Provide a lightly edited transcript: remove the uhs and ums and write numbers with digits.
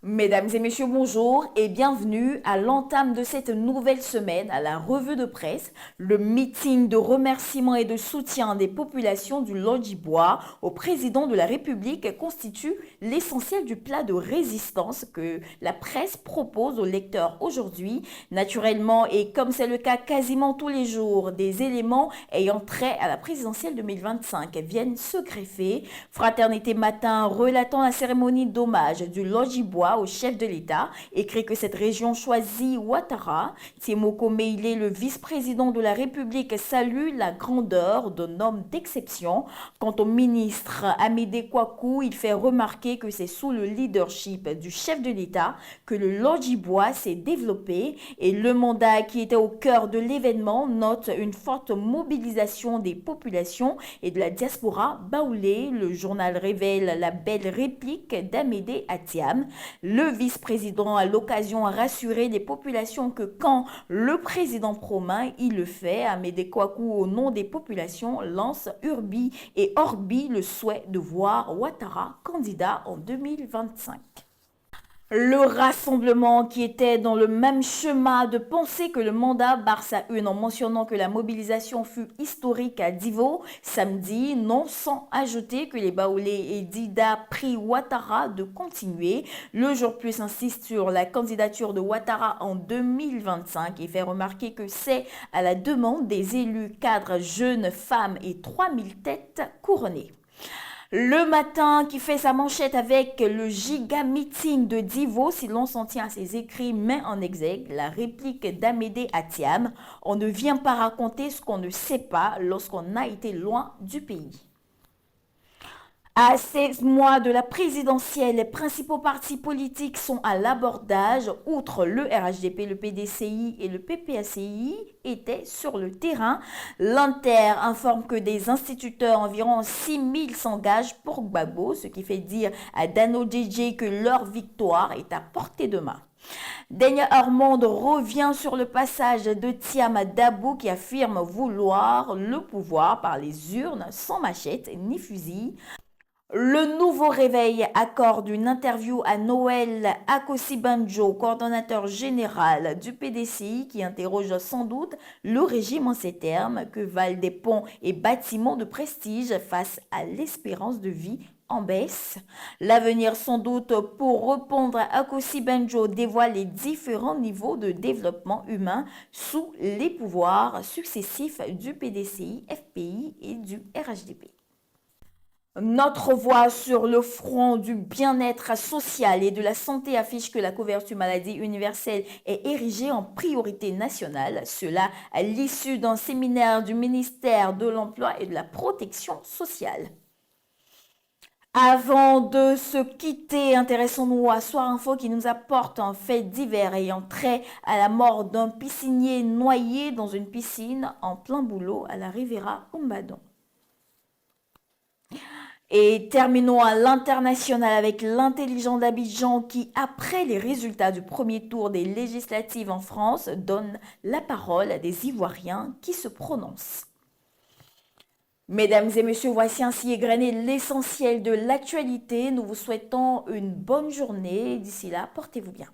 Mesdames et messieurs, bonjour et bienvenue à l'entame de cette nouvelle semaine à la revue de presse, le meeting de remerciement et de soutien des populations du Lodjibois au président de la République constitue l'essentiel du plat de résistance que la presse propose aux lecteurs aujourd'hui. Naturellement, et comme c'est le cas quasiment tous les jours, des éléments ayant trait à la présidentielle 2025 viennent se greffer. Fraternité Matin relatant la cérémonie d'hommage du Lodjibois au chef de l'État, écrit que cette région choisit Ouattara. Tiemoko Meïlé, le vice-président de la République, salue la grandeur d'un homme d'exception. Quant au ministre Amédée Kouakou, il fait remarquer que c'est sous le leadership du chef de l'État que le Lodjibois s'est développé et le mandat qui était au cœur de l'événement note une forte mobilisation des populations et de la diaspora baoulée. Le journal révèle la belle réplique d'Amédée Atiam. Le vice-président a l'occasion à rassurer les populations que quand le président promet, il le fait. Amédée Kouakou, au nom des populations, lance Urbi et Orbi le souhait de voir Ouattara candidat en 2025. Le rassemblement qui était dans le même chemin de penser que le mandat Barça 1 en mentionnant que la mobilisation fut historique à Divo samedi, non sans ajouter que les Baoulés et Dida prient Ouattara de continuer. Le Jour Plus insiste sur la candidature de Ouattara en 2025 et fait remarquer que c'est à la demande des élus cadres jeunes, femmes et 3000 têtes couronnées. Le Matin qui fait sa manchette avec le giga meeting de Divo, si l'on s'en tient à ses écrits, met en exergue la réplique d'Amédée Atiam. On ne vient pas raconter ce qu'on ne sait pas lorsqu'on a été loin du pays. À 16 mois de la présidentielle, les principaux partis politiques sont à l'abordage. Outre le RHDP, le PDCI et le PPACI étaient sur le terrain. L'Inter informe que des instituteurs, environ 6000, s'engagent pour Gbagbo, ce qui fait dire à Dano DJ que leur victoire est à portée de main. Denia Armand revient sur le passage de Thiam Dabou qui affirme vouloir le pouvoir par les urnes sans machette ni fusil. Le Nouveau Réveil accorde une interview à Noël Akossi-Banjo, coordonnateur général du PDCI, qui interroge sans doute le régime en ces termes: que valent des ponts et bâtiments de prestige face à l'espérance de vie en baisse. L'avenir sans doute pour répondre à Akossi-Banjo dévoile les différents niveaux de développement humain sous les pouvoirs successifs du PDCI, FPI et du RHDP. Notre voix sur le front du bien-être social et de la santé affiche que la couverture maladie universelle est érigée en priorité nationale. Cela à l'issue d'un séminaire du ministère de l'Emploi et de la Protection sociale. Avant de se quitter, intéressons-nous à Soir Info qui nous apporte un fait divers ayant trait à la mort d'un piscinier noyé dans une piscine en plein boulot à la Riviera Umbadon. Et terminons à l'international avec l'intelligent d'Abidjan qui, après les résultats du premier tour des législatives en France, donne la parole à des Ivoiriens qui se prononcent. Mesdames et messieurs, voici ainsi égrené l'essentiel de l'actualité. Nous vous souhaitons une bonne journée. D'ici là, portez-vous bien.